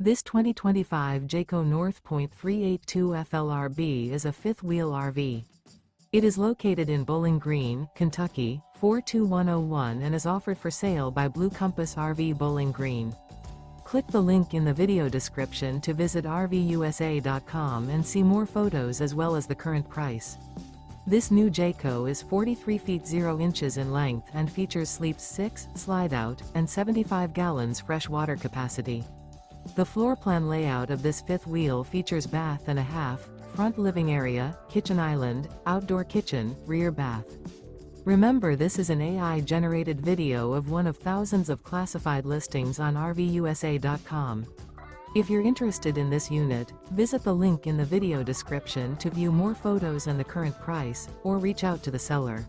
This 2025 Jayco North Point 382 FLRB is a fifth-wheel RV. It is located in Bowling Green, Kentucky, 42101 and is offered for sale by Blue Compass RV Bowling Green. Click the link in the video description to visit RVUSA.com and see more photos as well as the current price. This new Jayco is 43 feet 0 inches in length and features sleeps 6, slide-out, and 75 gallons fresh water capacity. The floor plan layout of this fifth wheel features bath and a half, front living area, kitchen island, outdoor kitchen, rear bath. Remember, this is an AI-generated video of one of thousands of classified listings on RVUSA.com. If you're interested in this unit, visit the link in the video description to view more photos and the current price, or reach out to the seller.